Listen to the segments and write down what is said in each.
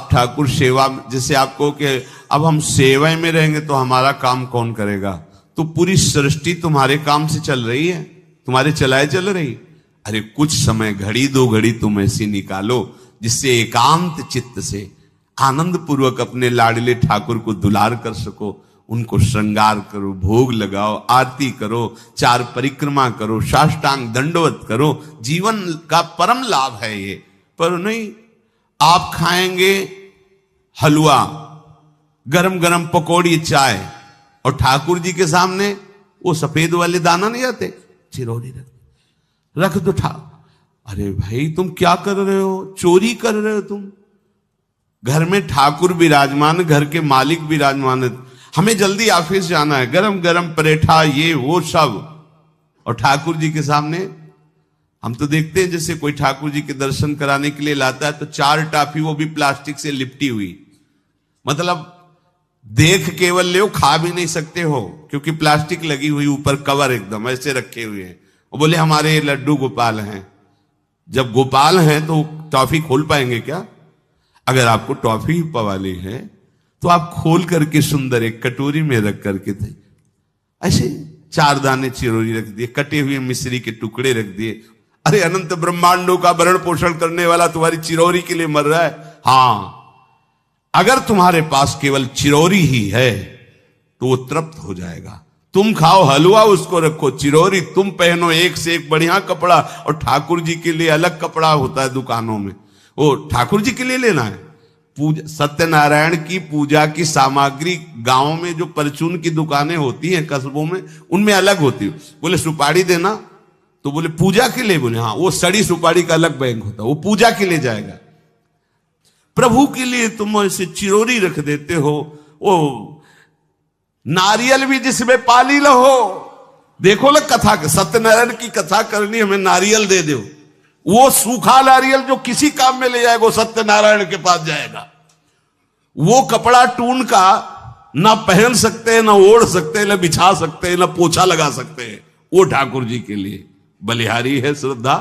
ठाकुर सेवा, जैसे आपको कि अब हम सेवा में रहेंगे तो हमारा काम कौन करेगा? तो पूरी सृष्टि तुम्हारे काम से चल रही है, तुम्हारे चलाए चल रही। अरे कुछ समय, घड़ी दो घड़ी तुम ऐसी निकालो जिससे एकांत चित्त से आनंद पूर्वक अपने लाडले ठाकुर को दुलार कर सको। उनको श्रृंगार करो, भोग लगाओ, आरती करो, 4 परिक्रमा करो, साष्टांग दंडवत करो। जीवन का परम लाभ है ये। पर नहीं, आप खाएंगे हलवा, गरम गरम पकौड़ी, चाय, और ठाकुर जी के सामने वो सफेद वाले दाना नहीं आते, चिरौरी रख दो अरे भाई तुम क्या कर रहे हो? चोरी कर रहे हो तुम। घर में ठाकुर विराजमान, घर के मालिक विराजमान, हमें जल्दी ऑफिस जाना है, गरम गरम परेठा ये वो सब, और ठाकुर जी के सामने। हम तो देखते हैं जैसे कोई ठाकुर जी के दर्शन कराने के लिए लाता है तो 4 टाफी, वो भी प्लास्टिक से लिपटी हुई, मतलब देख केवल ले, खा भी नहीं सकते हो क्योंकि प्लास्टिक लगी हुई, ऊपर कवर एकदम ऐसे रखे हुए हैं। वो बोले हमारे लड्डू गोपाल हैं। जब गोपाल हैं तो टॉफी खोल पाएंगे क्या? अगर आपको टॉफी पवाली है तो आप खोल करके सुंदर एक कटोरी में रख करके थे, ऐसे 4 दाने चिरौरी रख दिए, कटे हुए मिश्री के टुकड़े रख दिए। अरे अनंत ब्रह्मांडों का भरण पोषण करने वाला तुम्हारी चिरौरी के लिए मर रहा है। हाँ, अगर तुम्हारे पास केवल चिरौरी ही है तो वो तृप्त हो जाएगा। तुम खाओ हलवा, उसको रखो, चिरौरी तुम पहनो, एक से एक बढ़िया कपड़ा, और ठाकुर जी के लिए अलग कपड़ा होता है दुकानों में, वो ठाकुर जी के लिए लेना है। पूजा, सत्यनारायण की पूजा की सामग्री गांव में जो परचून की दुकानें होती हैं कस्बों में, उनमें अलग होती है। बोले सुपारी देना, तो बोले पूजा के लिए, बोले हाँ, वो सड़ी सुपारी का अलग बैंक होता है, वो पूजा के लिए जाएगा। प्रभु के लिए तुम ऐसे चिरौरी रख देते हो। वो नारियल भी जिसमें पाली लहो, देखो ना कथा, सत्यनारायण की कथा करनी, हमें नारियल दे दो। वो सूखा नारियल जो किसी काम में ले जाएगा, सत्यनारायण के पास जाएगा। वो कपड़ा टून का ना पहन सकते हैं, ना ओढ़ सकते हैं, ना बिछा सकते हैं, ना पोछा लगा सकते हैं, वो ठाकुर जी के लिए बलिहारी है श्रद्धा।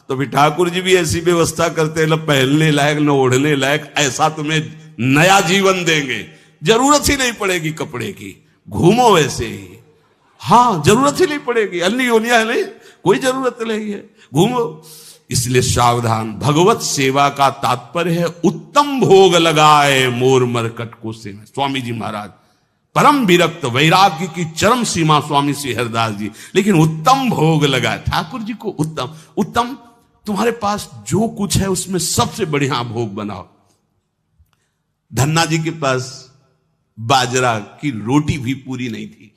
तो भी ठाकुर जी भी ऐसी व्यवस्था करते हैं, ना पहनने लायक ना ओढ़ने लायक, ऐसा तुम्हें नया जीवन देंगे, जरूरत ही नहीं पड़ेगी कपड़े की, घूमो वैसे ही। हाँ, जरूरत ही नहीं पड़ेगी, अन्य योनिया है नहीं, कोई जरूरत नहीं है, घूमो। इसलिए सावधान। भगवत सेवा का तात्पर्य है उत्तम भोग लगाए मोर मरकट को सेवा। स्वामी जी महाराज परम विरक्त, वैराग्य की चरम सीमा स्वामी श्री हरिदास जी, लेकिन उत्तम भोग लगाए ठाकुर जी को। उत्तम उत्तम, तुम्हारे पास जो कुछ है उसमें सबसे बढ़िया भोग बनाओ। धन्ना जी के पास बाजरा की रोटी भी पूरी नहीं थी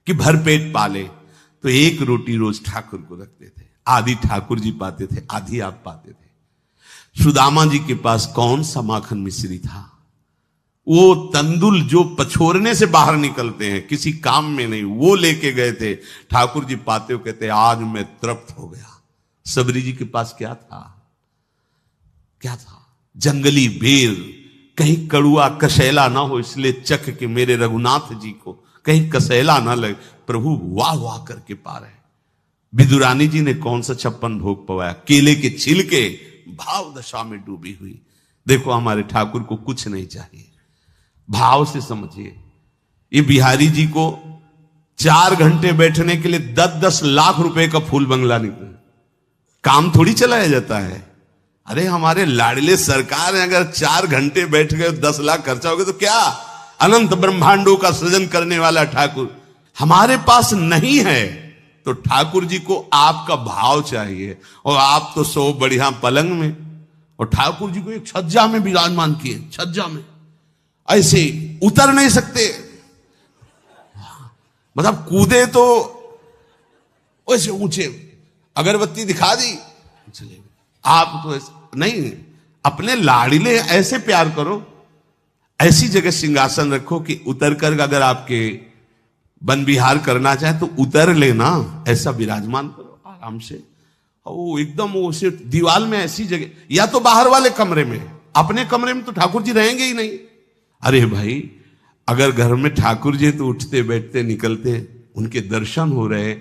कि भरपेट पाले, तो 1 रोटी रोज ठाकुर को रखते थे। आधी ठाकुर जी पाते थे, आधी आप पाते थे। सुदामा जी के पास कौन सा माखन मिश्री था? वो तंदुल जो पछोरने से बाहर निकलते हैं, किसी काम में नहीं, वो लेके गए थे। ठाकुर जी पाते हो कहते आज मैं तृप्त हो गया। सबरी जी के पास क्या था? क्या था? जंगली बेर, कहीं कड़ुआ कसैला ना हो, इसलिए चख के मेरे रघुनाथ जी को कहीं कसैला ना लगे। प्रभु वाह वाह करके पा रहे। विदुरानी जी ने कौन सा 56 भोग पवाया? केले के छिलके, भाव दशा में डूबी हुई। देखो हमारे ठाकुर को कुछ नहीं चाहिए, भाव से समझिए। ये बिहारी जी को 4 घंटे बैठने के लिए 10-10 लाख रुपए का फूल बंगला निकला, काम थोड़ी चलाया जाता है। अरे हमारे लाडले सरकार है, अगर 4 घंटे बैठ गए 10 लाख खर्चा हो गया तो क्या? अनंत ब्रह्मांडों का सृजन करने वाला ठाकुर हमारे पास नहीं है, तो ठाकुर जी को आपका भाव चाहिए। और आप तो सो बढ़िया पलंग में, और ठाकुर जी को एक छज्जा में विराजमान किए, छज्जा में ऐसे उतर नहीं सकते, मतलब कूदे तो वैसे ऊंचे, अगरबत्ती दिखा दी चले। आप तो ऐसे नहीं, अपने लाडले ऐसे प्यार करो, ऐसी जगह सिंहासन रखो कि उतर कर अगर आपके वन विहार करना चाहे तो उतर लेना, ऐसा विराजमान करो आराम से। वो एकदम उसे दीवार में ऐसी जगह, या तो बाहर वाले कमरे में, अपने कमरे में तो ठाकुर जी रहेंगे ही नहीं। अरे भाई अगर घर में ठाकुर जी तो उठते बैठते निकलते, उनके दर्शन हो रहे,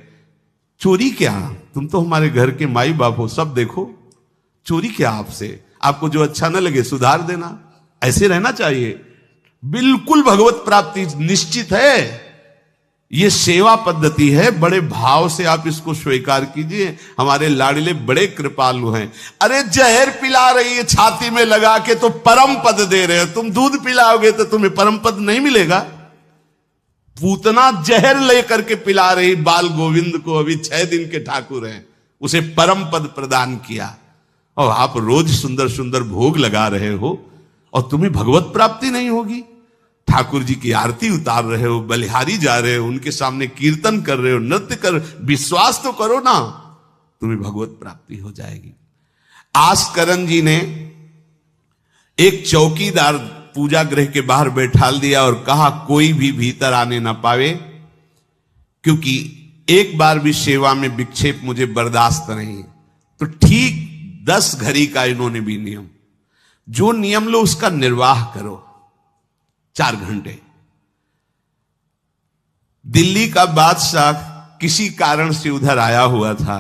चोरी क्या? तुम तो हमारे घर के माई बाप हो, सब देखो, चोरी क्या आपसे? आपको जो अच्छा ना लगे सुधार देना, ऐसे रहना चाहिए। बिल्कुल भगवत प्राप्ति निश्चित है। ये सेवा पद्धति है, बड़े भाव से आप इसको स्वीकार कीजिए। हमारे लाडले बड़े कृपालु हैं। अरे जहर पिला रही है छाती में लगा के तो परम पद दे रहे हो, तुम दूध पिलाओगे तो तुम्हें परम पद नहीं मिलेगा। पूतना जहर लेकर के पिला रही बाल गोविंद को, अभी 6 दिन के ठाकुर हैं, उसे परम पद प्रदान किया, और आप रोज सुंदर सुंदर भोग लगा रहे हो और तुम्हें भगवत प्राप्ति नहीं होगी। ठाकुर जी की आरती उतार रहे हो, बलिहारी जा रहे हो, उनके सामने कीर्तन कर रहे हो, नृत्य कर, विश्वास तो करो ना, तुम्हें भगवत प्राप्ति हो जाएगी। आस्करण जी ने एक चौकीदार पूजा गृह के बाहर बैठाल दिया और कहा कोई भी भीतर आने ना पावे, क्योंकि एक बार भी सेवा में विक्षेप मुझे बर्दाश्त नहीं। तो ठीक 10 घड़ी का इन्होंने भी नियम, जो नियम लो उसका निर्वाह करो। 4 घंटे। दिल्ली का बादशाह किसी कारण से उधर आया हुआ था।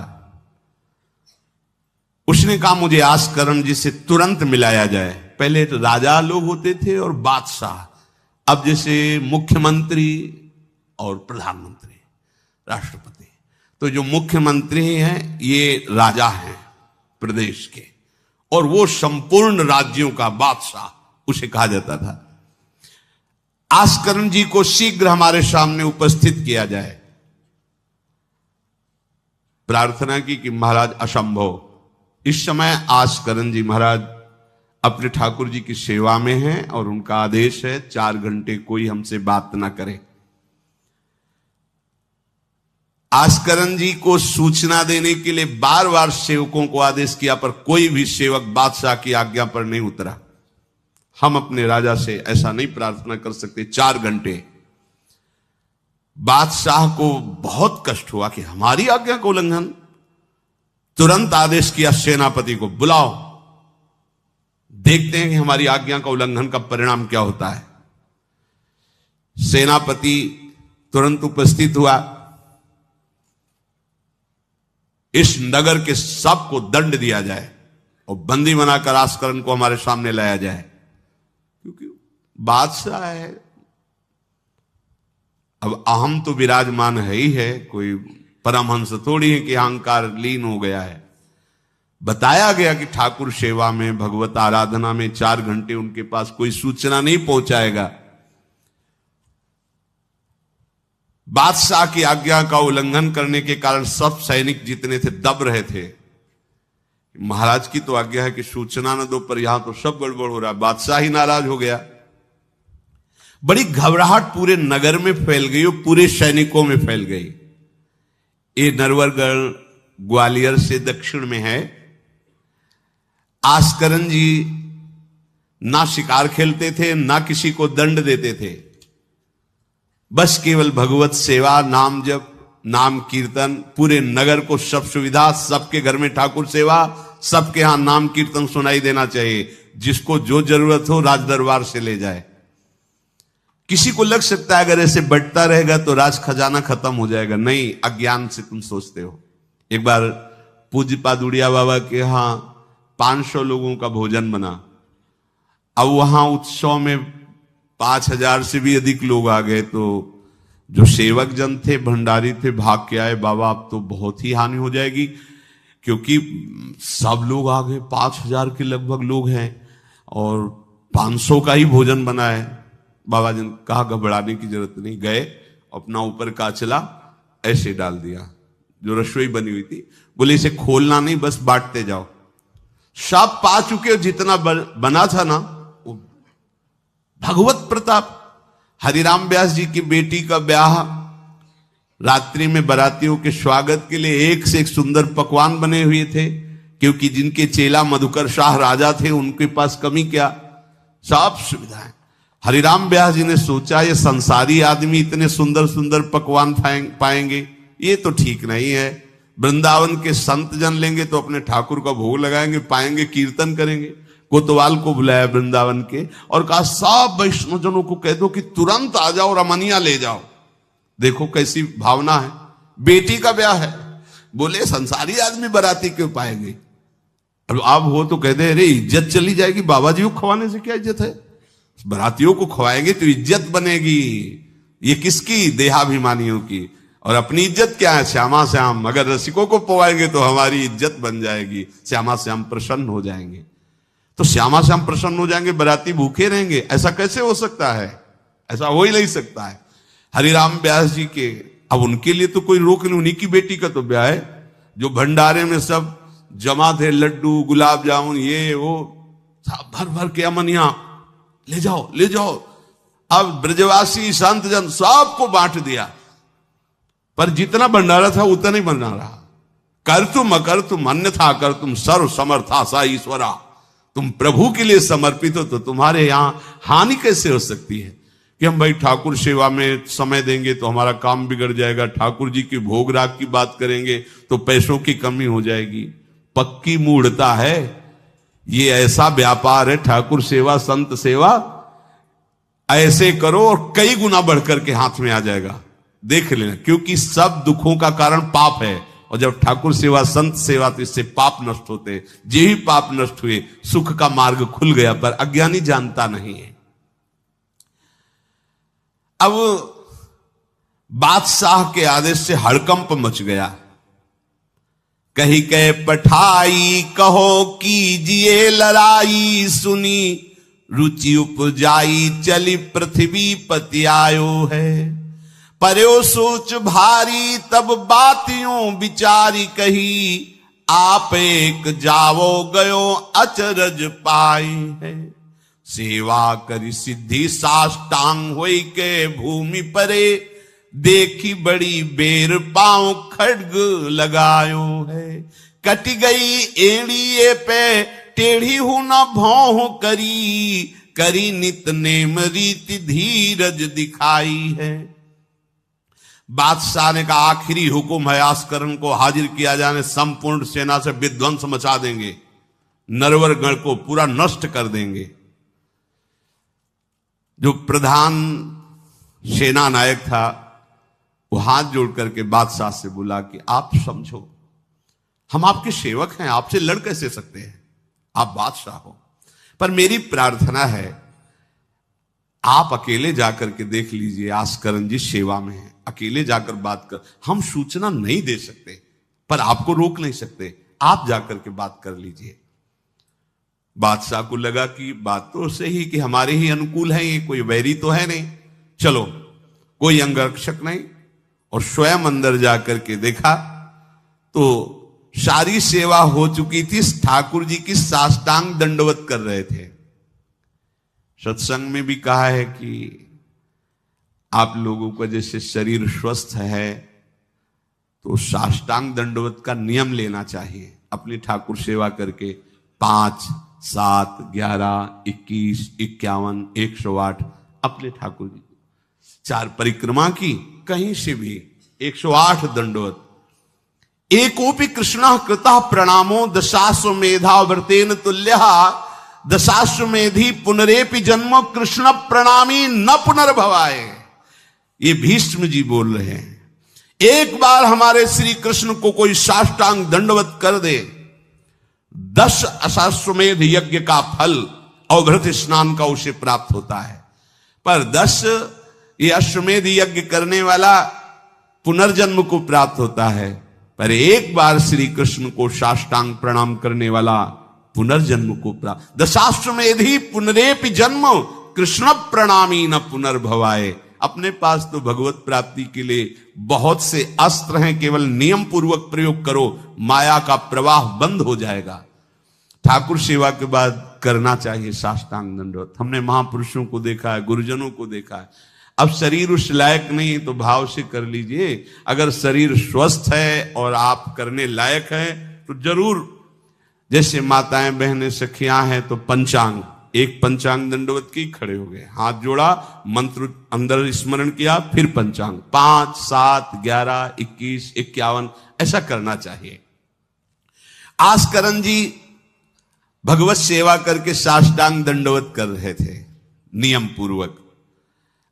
उसने कहा मुझे आस्करण जी से तुरंत मिलाया जाए। पहले तो राजा लोग होते थे और बादशाह, अब जैसे मुख्यमंत्री और प्रधानमंत्री, राष्ट्रपति। तो जो मुख्यमंत्री हैं ये राजा हैं प्रदेश के, और वो संपूर्ण राज्यों का बादशाह उसे कहा जाता था। आस्करण जी को शीघ्र हमारे सामने उपस्थित किया जाए। प्रार्थना की कि महाराज असंभव, इस समय आस्करण जी महाराज अपने ठाकुर जी की सेवा में हैं और उनका आदेश है 4 घंटे कोई हमसे बात ना करे। आस्करण जी को सूचना देने के लिए बार बार सेवकों को आदेश किया, पर कोई भी सेवक बादशाह की आज्ञा पर नहीं उतरा। हम अपने राजा से ऐसा नहीं प्रार्थना कर सकते। 4 घंटे। बादशाह को बहुत कष्ट हुआ कि हमारी आज्ञा का उल्लंघन। तुरंत आदेश किया सेनापति को, बुलाओ, देखते हैं कि हमारी आज्ञा का उल्लंघन का परिणाम क्या होता है। सेनापति तुरंत उपस्थित हुआ। इस नगर के सबको दंड दिया जाए और बंदी बनाकर आस्करण को हमारे सामने लाया जाए, क्योंकि बादशाह है। अब अहम तो विराजमान है ही है, कोई परमहंस थोड़ी है कि अहंकार लीन हो गया है। बताया गया कि ठाकुर सेवा में, भगवत आराधना में 4 घंटे उनके पास कोई सूचना नहीं पहुंचाएगा। बादशाह की आज्ञा का उल्लंघन करने के कारण सब सैनिक जितने थे दब रहे थे। महाराज की तो आज्ञा है कि सूचना न दो, पर यहां तो सब गड़बड़ हो रहा। बादशाह ही नाराज हो गया। बड़ी घबराहट पूरे नगर में फैल गई और पूरे सैनिकों में फैल गई। ये नरवरगढ़ ग्वालियर से दक्षिण में है। आस्करण जी ना शिकार खेलते थे, ना किसी को दंड देते थे, बस केवल भगवत सेवा, नाम जप, नाम कीर्तन। पूरे नगर को सब सुविधा, सबके घर में ठाकुर सेवा, सबके यहां नाम कीर्तन सुनाई देना चाहिए। जिसको जो जरूरत हो राज दरबार से ले जाए। किसी को लग सकता है अगर ऐसे बढ़ता रहेगा तो राज खजाना खत्म हो जाएगा। नहीं, अज्ञान से तुम सोचते हो। एक बार पूज्य पादुड़िया बाबा के यहां 500 लोगों का भोजन बना। अब वहां उत्सव में 5000 से भी अधिक लोग आ गए। तो जो सेवक जन थे, भंडारी थे, भाग के आए, बाबा अब तो बहुत ही हानि हो जाएगी, क्योंकि सब लोग आ गए। 5000 के लगभग लोग हैं और 500 का ही भोजन बना है। बाबा जी ने कहा घबराने की जरूरत नहीं। गए, अपना ऊपर का चला ऐसे डाल दिया जो रसोई बनी हुई थी। बोले इसे खोलना नहीं, बस बांटते जाओ। सब पा चुके, जितना बना था ना। भगवत प्रताप। हरिराम व्यास जी की बेटी का ब्याह, रात्रि में बारातियों के स्वागत के लिए एक से एक सुंदर पकवान बने हुए थे, क्योंकि जिनके चेला मधुकर शाह राजा थे उनके पास कमी क्या, सब सुविधाएं। हरिराम व्यास जी ने सोचा ये संसारी आदमी इतने सुंदर सुंदर पकवान पाएंगे, ये तो ठीक नहीं है। वृंदावन के संत जन लेंगे तो अपने ठाकुर का भोग लगाएंगे, पाएंगे, कीर्तन करेंगे। कोतवाल को बुलाया वृंदावन के और कहा सब वैष्णव जनों को कह दो कि तुरंत आ जाओ, रमनिया ले जाओ। देखो कैसी भावना है, बेटी का ब्याह है। बोले संसारी आदमी बराती क्यों पाएंगे। अब आप हो तो कहते अरे इज्जत चली जाएगी, बाबा जी को खवाने से क्या इज्जत है। बरातियों को खवाएंगे तो इज्जत बनेगी। ये किसकी? देहाभिमानियों की। और अपनी इज्जत क्या है? श्यामा श्याम। अगर रसिकों को पवाएंगे तो हमारी इज्जत बन जाएगी, श्यामा श्याम प्रसन्न हो जाएंगे। तो श्यामा श्याम प्रसन्न हो जाएंगे, बराती भूखे रहेंगे? ऐसा कैसे हो सकता है? ऐसा हो ही नहीं सकता है। हरिराम व्यास जी के, अब उनके लिए तो कोई रोक नहीं, उन्हीं की बेटी का तो ब्याह है, जो भंडारे में सब जमा थे, लड्डू गुलाब जामुन ये वो सब भर भर के अमनिया, ले जाओ ले जाओ। अब ब्रजवासी संत जन सबको बांट दिया, पर जितना भंडारा था उतना नहीं बना रहा। कर तुम अकर तुम अन्यथा कर तुम सर्व समर्था सा ईश्वरा। तुम प्रभु के लिए समर्पित हो तो तुम्हारे यहां हानि कैसे हो सकती है कि हम भाई ठाकुर सेवा में समय देंगे तो हमारा काम बिगड़ जाएगा, ठाकुर जी की भोग राग की बात करेंगे तो पैसों की कमी हो जाएगी। पक्की मूढ़ता है ये, ऐसा व्यापार है ठाकुर सेवा संत सेवा। ऐसे करो और कई गुना बढ़कर के हाथ में आ जाएगा, देख लेना। क्योंकि सब दुखों का कारण पाप है, और जब ठाकुर सेवा संत सेवा तो इससे पाप नष्ट होते। जे ही पाप नष्ट हुए सुख का मार्ग खुल गया, पर अज्ञानी जानता नहीं है। अब बादशाह के आदेश से हड़कंप मच गया। कही कह पठाई कहो कीजिए लड़ाई, सुनी रुचि उपजाई चली पृथ्वी पति आयो है। पर्यो सोच भारी तब बातियों विचारी कही, आप एक जावो गयो अचरज पाई है। सेवा करी सिद्धि साष्टांग होई के भूमि परे, देखी बड़ी बेर पांव खड्ग लगायो है। कट गई एड़िए पे टेढ़ी हूं न भौं करी, करी नित नेम रीति धीरज दिखाई है। बादशाह ने कहा आखिरी हुक्म है, आस्करण को हाजिर किया जाने, संपूर्ण सेना से विध्वंस मचा देंगे, नरवर गण को पूरा नष्ट कर देंगे। जो प्रधान सेना नायक था वो हाथ जोड़ करके बादशाह से बोला कि आप समझो, हम आपके सेवक हैं, आपसे लड़ कैसे सकते हैं, आप बादशाह हो। पर मेरी प्रार्थना है आप अकेले जाकर के देख लीजिए, आस्करण जी सेवा में है, अकेले जाकर बात कर। हम सूचना नहीं दे सकते पर आपको रोक नहीं सकते, आप जाकर के बात कर लीजिए। बादशाह को लगा कि बात तो सही कि हमारे ही अनुकूल है, ये कोई वैरी तो है नहीं, चलो कोई अंगरक्षक नहीं। और स्वयं अंदर जाकर के देखा तो सारी सेवा हो चुकी थी, ठाकुर जी की साष्टांग दंडवत कर रहे थे। सत्संग में भी कहा है कि आप लोगों का जैसे शरीर स्वस्थ है तो साष्टांग दंडवत का नियम लेना चाहिए अपनी ठाकुर सेवा करके। 5, 7, 11, 21, 51, 108 अपने ठाकुर जी को 4 परिक्रमा की, कहीं से भी 108 दंडवत। एकोपि कृष्ण कृता प्रणामो दशाश्वमेधा व्रतेन तुल्य, दशाश्वमेधी पुनरेपि जन्म कृष्ण प्रणामी न पुनर्भवाए। ये भीष्म जी बोल रहे हैं, एक बार हमारे श्री कृष्ण को कोई साष्टांग दंडवत कर दे, 10 अश्वमेध यज्ञ का फल अवभृत स्नान का उसे प्राप्त होता है। पर 10 ये अश्वमेध यज्ञ करने वाला पुनर्जन्म को प्राप्त होता है, पर एक बार श्री कृष्ण को साष्टांग प्रणाम करने वाला पुनर्जन्म को प्राप्त। दशाश्वमेधी पुनरेपि जन्म कृष्ण प्रणामी न पुनर्भवाए। अपने पास तो भगवत प्राप्ति के लिए बहुत से अस्त्र हैं, केवल नियम पूर्वक प्रयोग करो, माया का प्रवाह बंद हो जाएगा। ठाकुर सेवा के बाद करना चाहिए साष्टांग दंडवत। हमने महापुरुषों को देखा है, गुरुजनों को देखा है। अब शरीर उस लायक नहीं तो भाव से कर लीजिए। अगर शरीर स्वस्थ है और आप करने लायक है तो जरूर, जैसे माताएं बहनें सखियां हैं तो पंचांग, एक पंचांग दंडवत की खड़े हो गए, हाथ जोड़ा, मंत्र अंदर स्मरण किया, फिर पंचांग 5, 7, 11, 21, 51 ऐसा करना चाहिए। आस्करण जी भगवत सेवा करके साष्टांग दंडवत कर रहे थे नियम पूर्वक।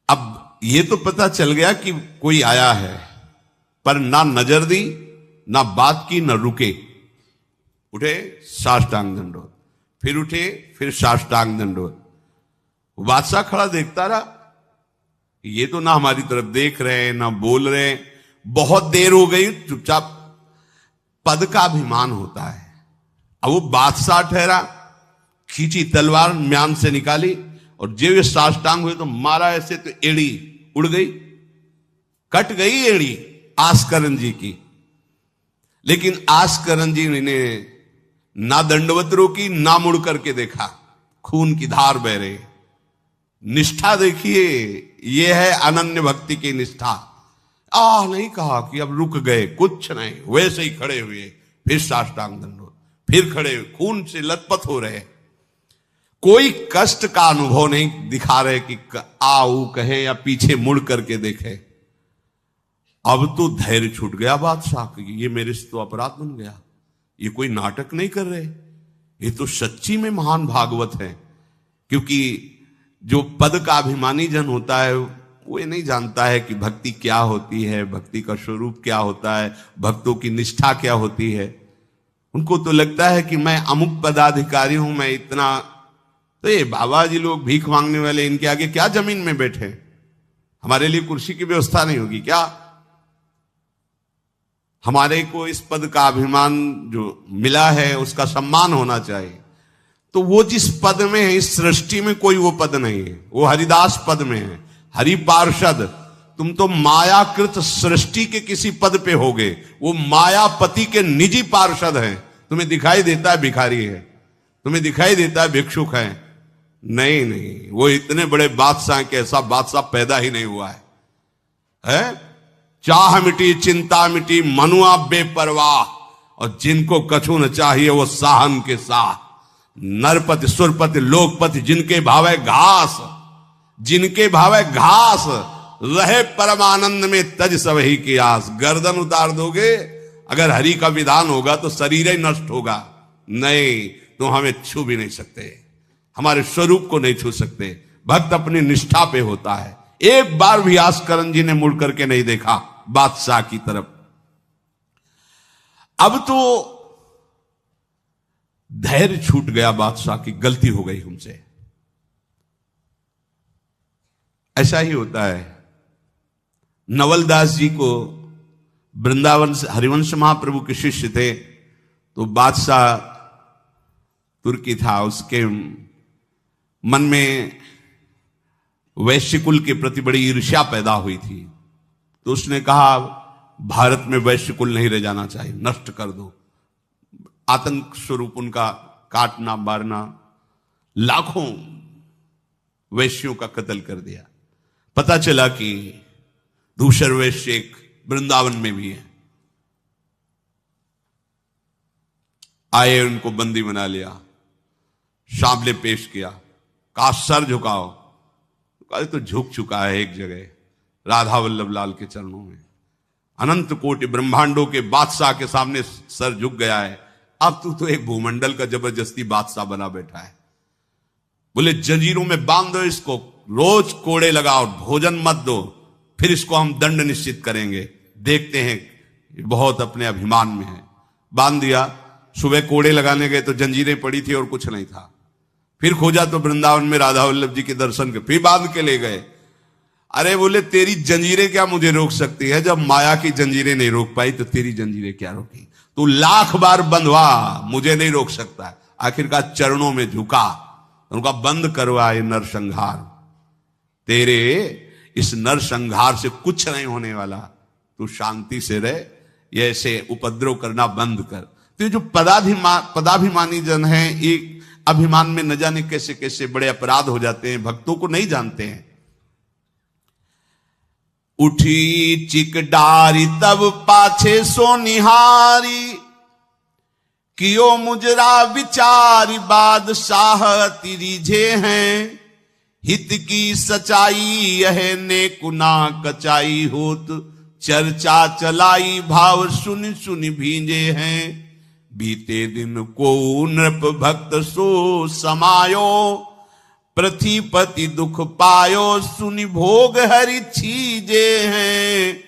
अब ये तो पता चल गया कि कोई आया है, पर ना नजर दी, ना बात की, ना रुके, उठे साष्टांग दंडवत, फिर उठे, फिर साष्टांग दंडवत। बादशाह खड़ा देखता रहा, ये तो ना हमारी तरफ देख रहे हैं ना बोल रहे हैं। बहुत देर हो गई, चुपचाप। पद का अभिमान होता है। अब वो बादशाह ठहरा, खींची तलवार, म्यान से निकाली और जब ये साष्टांग हुए तो मारा ऐसे, तो एड़ी उड़ गई, कट गई एड़ी आस्करन जी की। लेकिन आस्करन जी ने ना दंडवत रोकी, ना मुड़ करके देखा, खून की धार बह रही। निष्ठा देखिए, यह है अनन्य भक्ति की निष्ठा। नहीं कहा कि अब रुक गए, कुछ नहीं, वैसे ही खड़े हुए, फिर साष्टांग दंडवत, फिर खड़े, खून से लथपथ हो रहे। कोई कष्ट का अनुभव नहीं दिखा रहे कि आओ कहे या पीछे मुड़ करके देखे। अब तो धैर्य छूट गया बादशाह की, ये मेरे से तो अपराध बन गया, ये कोई नाटक नहीं कर रहे, ये तो सच्ची में महान भागवत है। क्योंकि जो पद का अभिमानी जन होता है वो ये नहीं जानता है कि भक्ति क्या होती है, भक्ति का स्वरूप क्या होता है, भक्तों की निष्ठा क्या होती है। उनको तो लगता है कि मैं अमुक पदाधिकारी हूं, मैं इतना, तो ये बाबा जी लोग भीख मांगने वाले, इनके आगे क्या जमीन में बैठे, हमारे लिए कुर्सी की व्यवस्था नहीं होगी क्या? हमारे को इस पद का अभिमान जो मिला है उसका सम्मान होना चाहिए। तो वो जिस पद में है, इस सृष्टि में कोई वो पद नहीं है, वो हरिदास पद में है, हरि पार्षद। तुम तो मायाकृत सृष्टि के किसी पद पे होगे, वो मायापति के निजी पार्षद हैं। तुम्हें दिखाई देता है भिखारी है, तुम्हें दिखाई देता है भिक्षुक है, नहीं नहीं, वो इतने बड़े बादशाह के ऐसा बादशाह पैदा ही नहीं हुआ है? चाह मिटी चिंता मिटी, मनुआ बेपरवाह, और जिनको कछु न चाहिए वो साहन के साह। नरपति सुरपति लोकपति, जिनके भावे घास, जिनके भावे घास, रहे परमानंद में तज सब ही की आस। गर्दन उतार दोगे, अगर हरि का विधान होगा तो शरीर ही नष्ट होगा। नहीं, तो हमें छू भी नहीं सकते, हमारे स्वरूप को नहीं छू सकते। भक्त अपनी निष्ठा पे होता है। एक बार भी आस्करन जी ने मुड़ करके नहीं देखा बादशाह की तरफ। अब तो धैर्य छूट गया बादशाह की, गलती हो गई हमसे। ऐसा ही होता है। नवलदास जी को वृंदावन से हरिवंश महाप्रभु के शिष्य थे, तो बादशाह तुर्की था, उसके मन में वैश्यकुल के प्रति बड़ी ईर्ष्या पैदा हुई थी। तो उसने कहा भारत में वैश्यकुल नहीं रह जाना चाहिए, नष्ट कर दो। आतंक स्वरूप उनका काटना मारना, लाखों वैश्यों का कत्ल कर दिया। पता चला कि दूसर वैश्य एक वृंदावन में भी है। आए, उनको बंदी बना लिया, सामने पेश किया, कहा सर झुकाओ। कहा तो झुक चुका है एक जगह, राधा वल्लभ लाल के चरणों में। अनंत कोटि ब्रह्मांडों के बादशाह के सामने सर झुक गया है। अब तू तो एक भूमंडल का जबरदस्ती बादशाह बना बैठा है। बोले जंजीरों में बांध दो इसको, रोज कोड़े लगाओ, भोजन मत दो, फिर इसको हम दंड निश्चित करेंगे। देखते हैं, बहुत अपने अभिमान में है। बांध दिया। सुबह कोड़े लगाने गए तो जंजीरें पड़ी थी और कुछ नहीं था। फिर खोजा तो वृंदावन में राधा वल्लभ जी के दर्शन के, फिर बांध के ले गए। अरे बोले तेरी जंजीरें क्या मुझे रोक सकती है? जब माया की जंजीरें नहीं रोक पाई तो तेरी जंजीरें क्या रोकी? तू लाख बार बंधवा, मुझे नहीं रोक सकता। आखिरकार चरणों में झुका, उनका बंद करवा ये नरसंहार। तेरे इस नरसंहार से कुछ नहीं होने वाला, तू शांति से रह, ये ऐसे उपद्रव करना बंद कर। तो जो पदाभिमानी जन है, एक अभिमान में न जाने कैसे कैसे बड़े अपराध हो जाते हैं, भक्तों को नहीं जानते हैं। उठी चिक डारी तब पाछे सो निहारी, कियो मुजरा विचारी बादशाह तिरिझे हैं। हित की सचाई यह ने कुना कचाई होत, चर्चा चलाई भाव सुन सुन भींजे हैं। बीते दिन को नृप भक्त सो समायो, पृथ्वीपति दुख पायो सुनि भोग हरि छीजे हैं।